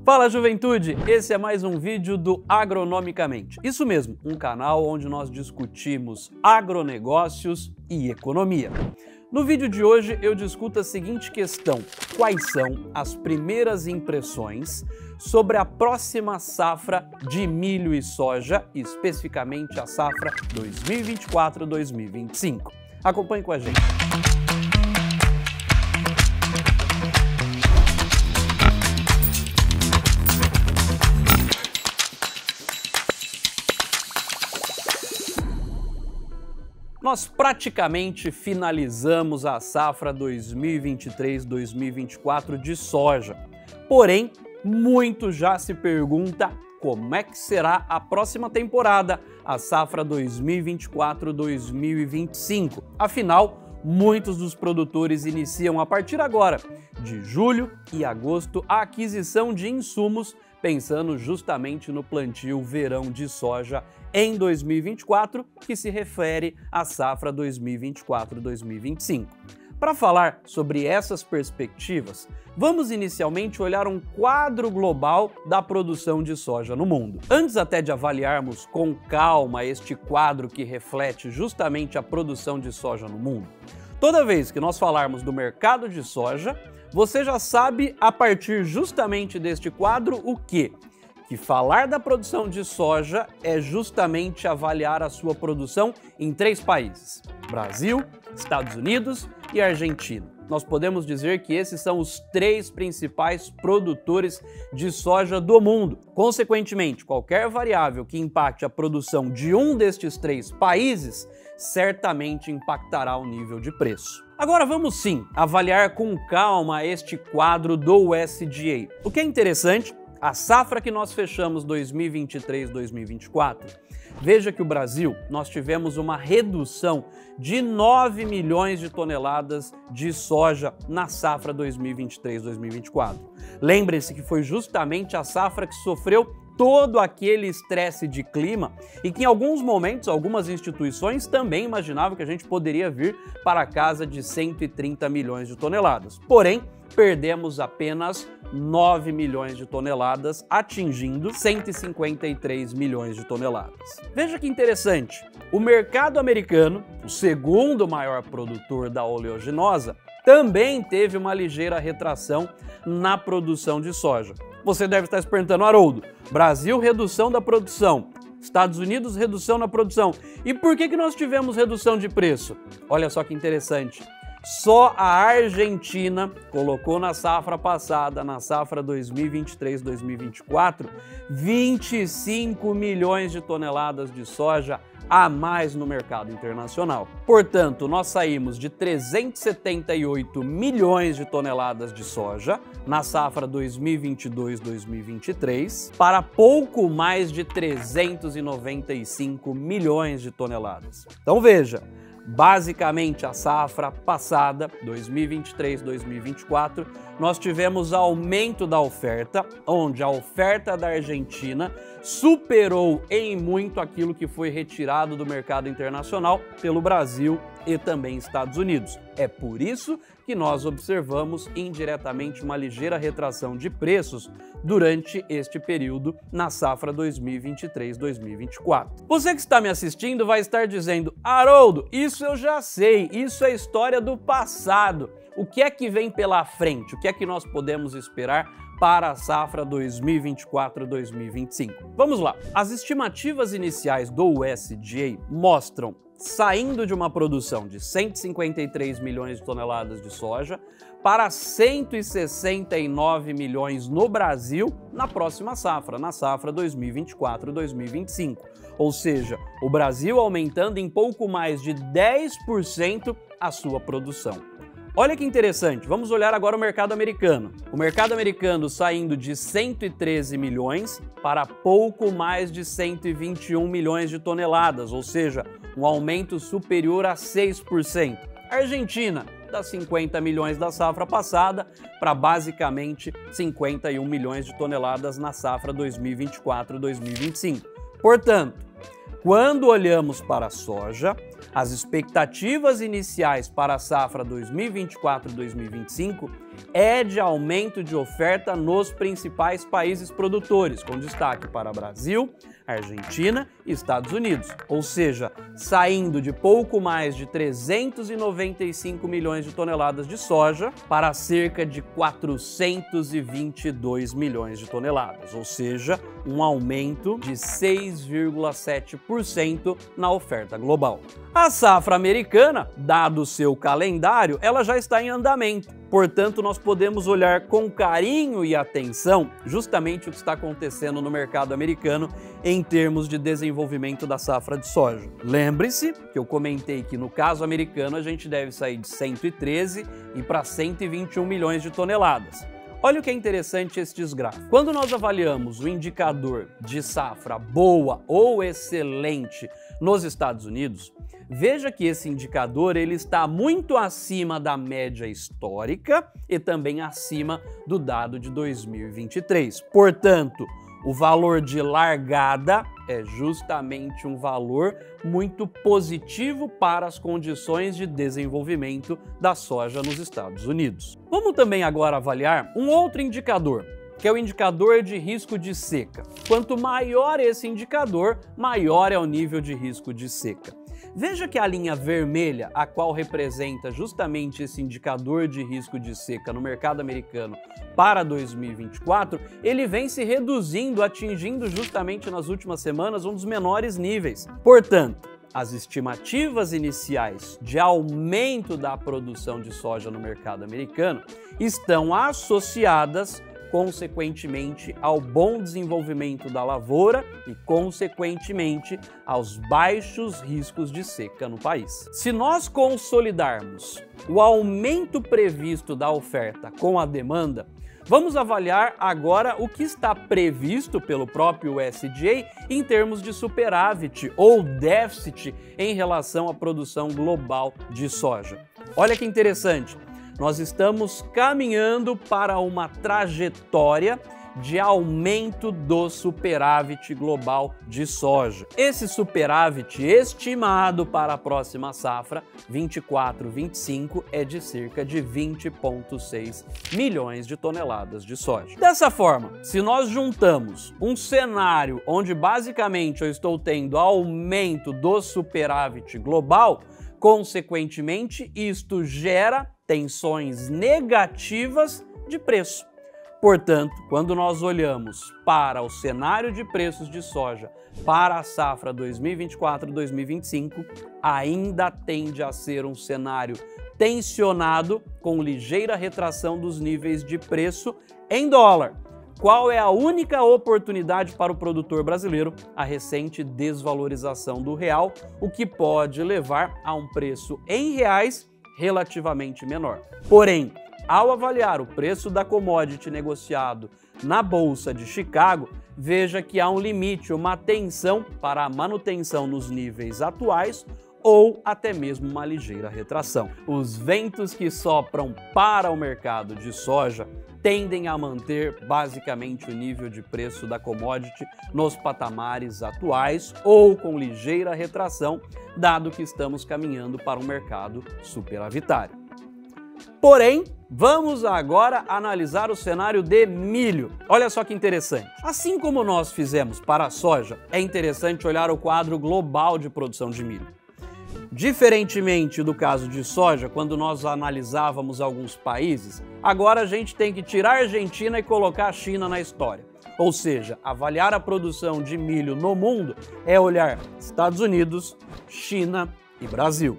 Fala, juventude! Esse é mais um vídeo do Agronomicamente. Isso mesmo, um canal onde nós discutimos agronegócios e economia. No vídeo de hoje eu discuto a seguinte questão: quais são as primeiras impressões sobre a próxima safra de milho e soja, especificamente a safra 2024-2025? Acompanhe com a gente. Nós praticamente finalizamos a safra 2023-2024 de soja. Porém, muito já se pergunta como é que será a próxima temporada, a safra 2024-2025. Afinal, muitos dos produtores iniciam a partir agora, de julho e agosto, a aquisição de insumos, pensando justamente no plantio verão de soja em 2024, que se refere à safra 2024-2025. Para falar sobre essas perspectivas, vamos inicialmente olhar um quadro global da produção de soja no mundo. Antes até de avaliarmos com calma este quadro que reflete justamente a produção de soja no mundo, toda vez que nós falarmos do mercado de soja, você já sabe, a partir justamente deste quadro, o quê? Que falar da produção de soja é justamente avaliar a sua produção em 3 países: Brasil, Estados Unidos e Argentina. Nós podemos dizer que esses são os 3 principais produtores de soja do mundo. Consequentemente, qualquer variável que impacte a produção de um destes 3 países certamente impactará o nível de preço. Agora vamos sim avaliar com calma este quadro do USDA. O que é interessante, a safra que nós fechamos 2023-2024, veja que o Brasil, nós tivemos uma redução de 9 milhões de toneladas de soja na safra 2023-2024. Lembrem-se que foi justamente a safra que sofreu todo aquele estresse de clima e que em alguns momentos algumas instituições também imaginavam que a gente poderia vir para a casa de 130 milhões de toneladas. Porém, perdemos apenas 9 milhões de toneladas, atingindo 153 milhões de toneladas. Veja que interessante, o mercado americano, o segundo maior produtor da oleaginosa, também teve uma ligeira retração na produção de soja. Você deve estar se perguntando, Haroldo, Brasil, redução da produção, Estados Unidos, redução na produção. E por que nós tivemos redução de preço? Olha só que interessante. Só a Argentina colocou na safra passada, na safra 2023-2024, 25 milhões de toneladas de soja a mais no mercado internacional. Portanto, nós saímos de 378 milhões de toneladas de soja na safra 2022-2023 para pouco mais de 395 milhões de toneladas. Então veja, basicamente, a safra passada, 2023-2024, nós tivemos aumento da oferta, onde a oferta da Argentina superou em muito aquilo que foi retirado do mercado internacional pelo Brasil e também Estados Unidos. É por isso que nós observamos indiretamente uma ligeira retração de preços durante este período na safra 2023-2024. Você que está me assistindo vai estar dizendo, Haroldo, isso eu já sei, isso é história do passado. O que é que vem pela frente? O que é que nós podemos esperar para a safra 2024-2025? Vamos lá. As estimativas iniciais do USDA mostram, saindo de uma produção de 153 milhões de toneladas de soja para 169 milhões no Brasil na próxima safra, na safra 2024-2025. Ou seja, o Brasil aumentando em pouco mais de 10% a sua produção. Olha que interessante, vamos olhar agora o mercado americano. O mercado americano saindo de 113 milhões para pouco mais de 121 milhões de toneladas, ou seja, um aumento superior a 6%. A Argentina, das 50 milhões da safra passada para basicamente 51 milhões de toneladas na safra 2024-2025. Portanto, quando olhamos para a soja, as expectativas iniciais para a safra 2024-2025 é de aumento de oferta nos principais países produtores, com destaque para Brasil, Argentina e Estados Unidos, ou seja, saindo de pouco mais de 395 milhões de toneladas de soja para cerca de 422 milhões de toneladas, ou seja, um aumento de 6,7% na oferta global. A safra americana, dado o seu calendário, ela já está em andamento. Portanto, nós podemos olhar com carinho e atenção justamente o que está acontecendo no mercado americano em termos de desenvolvimento da safra de soja. Lembre-se que eu comentei que no caso americano a gente deve sair de 113 e para 121 milhões de toneladas. Olha o que é interessante estes gráficos. Quando nós avaliamos o indicador de safra boa ou excelente nos Estados Unidos, veja que esse indicador ele está muito acima da média histórica e também acima do dado de 2023. Portanto, o valor de largada é justamente um valor muito positivo para as condições de desenvolvimento da soja nos Estados Unidos. Vamos também agora avaliar um outro indicador, que é o indicador de risco de seca. Quanto maior esse indicador, maior é o nível de risco de seca. Veja que a linha vermelha, a qual representa justamente esse indicador de risco de seca no mercado americano para 2024, ele vem se reduzindo, atingindo justamente nas últimas semanas um dos menores níveis. Portanto, as estimativas iniciais de aumento da produção de soja no mercado americano estão associadas consequentemente ao bom desenvolvimento da lavoura e, consequentemente, aos baixos riscos de seca no país. Se nós consolidarmos o aumento previsto da oferta com a demanda, vamos avaliar agora o que está previsto pelo próprio USDA em termos de superávit ou déficit em relação à produção global de soja. Olha que interessante. Nós estamos caminhando para uma trajetória de aumento do superávit global de soja. Esse superávit estimado para a próxima safra, 24-25, é de cerca de 20,6 milhões de toneladas de soja. Dessa forma, se nós juntamos um cenário onde basicamente eu estou tendo aumento do superávit global, consequentemente, isto gera tensões negativas de preço. Portanto, quando nós olhamos para o cenário de preços de soja para a safra 2024-2025, ainda tende a ser um cenário tensionado com ligeira retração dos níveis de preço em dólar. Qual é a única oportunidade para o produtor brasileiro? A recente desvalorização do real, o que pode levar a um preço em reais relativamente menor. Porém, ao avaliar o preço da commodity negociado na Bolsa de Chicago, veja que há um limite, uma tensão para a manutenção nos níveis atuais ou até mesmo uma ligeira retração. Os ventos que sopram para o mercado de soja tendem a manter basicamente o nível de preço da commodity nos patamares atuais ou com ligeira retração, dado que estamos caminhando para um mercado superavitário. Porém, vamos agora analisar o cenário de milho. Olha só que interessante. Assim como nós fizemos para a soja, é interessante olhar o quadro global de produção de milho. Diferentemente do caso de soja, quando nós analisávamos alguns países, agora a gente tem que tirar a Argentina e colocar a China na história. Ou seja, avaliar a produção de milho no mundo é olhar Estados Unidos, China e Brasil.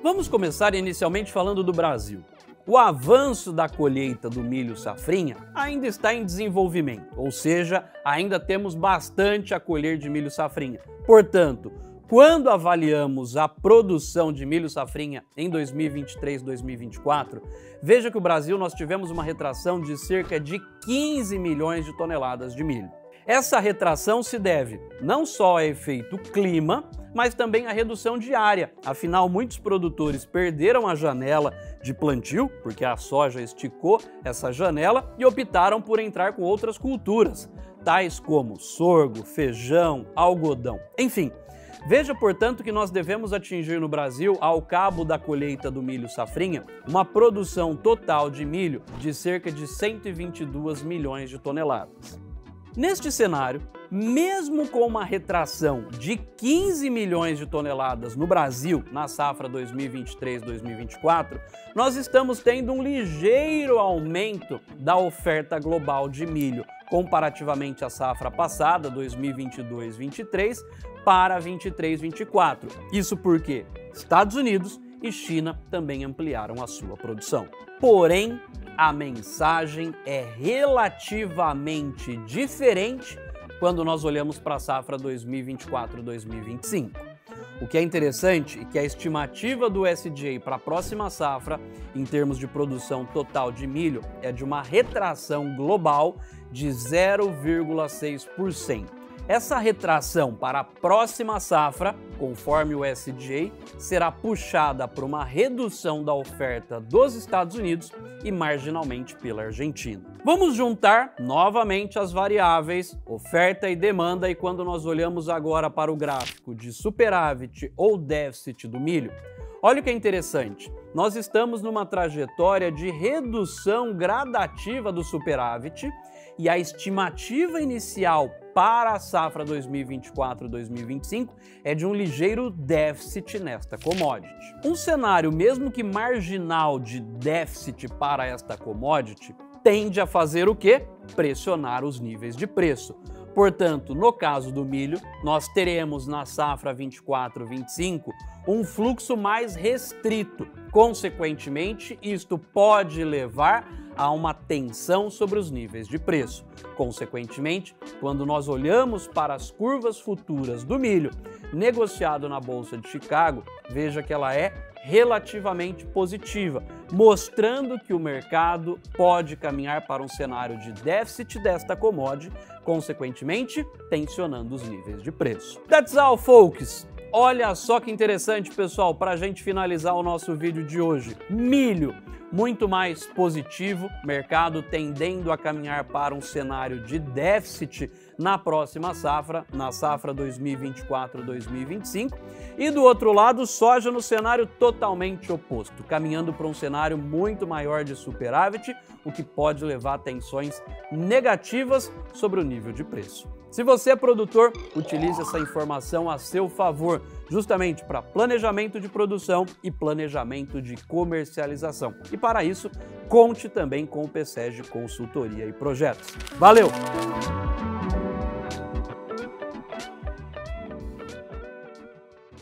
Vamos começar inicialmente falando do Brasil. O avanço da colheita do milho safrinha ainda está em desenvolvimento, ou seja, ainda temos bastante a colher de milho safrinha. Portanto, quando avaliamos a produção de milho safrinha em 2023-2024, veja que o Brasil nós tivemos uma retração de cerca de 15 milhões de toneladas de milho. Essa retração se deve não só a efeito clima, mas também à redução de área. Afinal, muitos produtores perderam a janela de plantio, porque a soja esticou essa janela, e optaram por entrar com outras culturas, tais como sorgo, feijão, algodão. Enfim, Veja, portanto, que nós devemos atingir no Brasil, ao cabo da colheita do milho safrinha, uma produção total de milho de cerca de 122 milhões de toneladas. Neste cenário, mesmo com uma retração de 15 milhões de toneladas no Brasil na safra 2023-2024, nós estamos tendo um ligeiro aumento da oferta global de milho, comparativamente à safra passada, 2022-23, para 23-24. Isso porque Estados Unidos e China também ampliaram a sua produção. Porém, a mensagem é relativamente diferente quando nós olhamos para a safra 2024-2025. O que é interessante é que a estimativa do USDA para a próxima safra, em termos de produção total de milho, é de uma retração global de 0,6%. Essa retração para a próxima safra, conforme o USDA, será puxada por uma redução da oferta dos Estados Unidos e marginalmente pela Argentina. Vamos juntar novamente as variáveis oferta e demanda, e quando nós olhamos agora para o gráfico de superávit ou déficit do milho, olha o que é interessante. Nós estamos numa trajetória de redução gradativa do superávit e a estimativa inicial para a safra 2024-2025 é de um ligeiro déficit nesta commodity. Um cenário, mesmo que marginal, de déficit para esta commodity tende a fazer o quê? Pressionar os níveis de preço. Portanto, no caso do milho, nós teremos na safra 24-25 um fluxo mais restrito. Consequentemente, isto pode levar a uma tensão sobre os níveis de preço. Consequentemente, quando nós olhamos para as curvas futuras do milho negociado na Bolsa de Chicago, veja que ela é relativamente positiva, mostrando que o mercado pode caminhar para um cenário de déficit desta commodity, consequentemente tensionando os níveis de preço. That's all, folks! Olha só que interessante, pessoal, para a gente finalizar o nosso vídeo de hoje. Milho, muito mais positivo, mercado tendendo a caminhar para um cenário de déficit na próxima safra, na safra 2024-2025. E do outro lado, soja no cenário totalmente oposto, caminhando para um cenário muito maior de superávit, o que pode levar a tensões negativas sobre o nível de preço. Se você é produtor, utilize essa informação a seu favor, justamente para planejamento de produção e planejamento de comercialização. E para isso, conte também com o PSEG Consultoria e Projetos. Valeu!